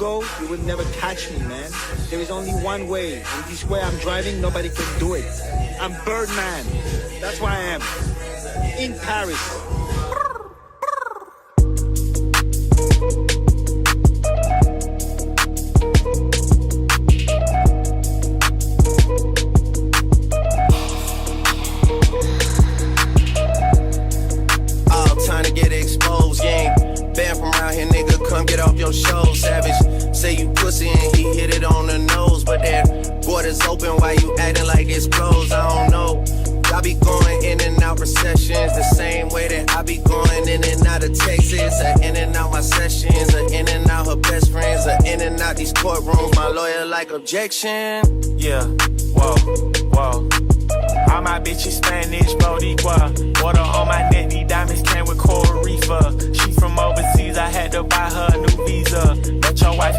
go, you will never catch me, man. There is only one way, and this way I'm driving, nobody can do it. I'm Birdman. That's why I am. In Paris. Time to get exposed, yeah. Banned from around here, nigga, come get off your show, savage. Say you pussy and he hit it on the nose, but that border's open, why you acting like it's closed? I don't know. I be going in and out recessions the same way that I be going in and out of Texas, or in and out my sessions, or in and out her best friends, or in and out these courtrooms. My lawyer like objection. Yeah, whoa, whoa. All my bitches Spanish, Boricua. Water on my neck, these diamonds came with Coral Reefer. She from overseas, I had to buy her a new visa. Met your wife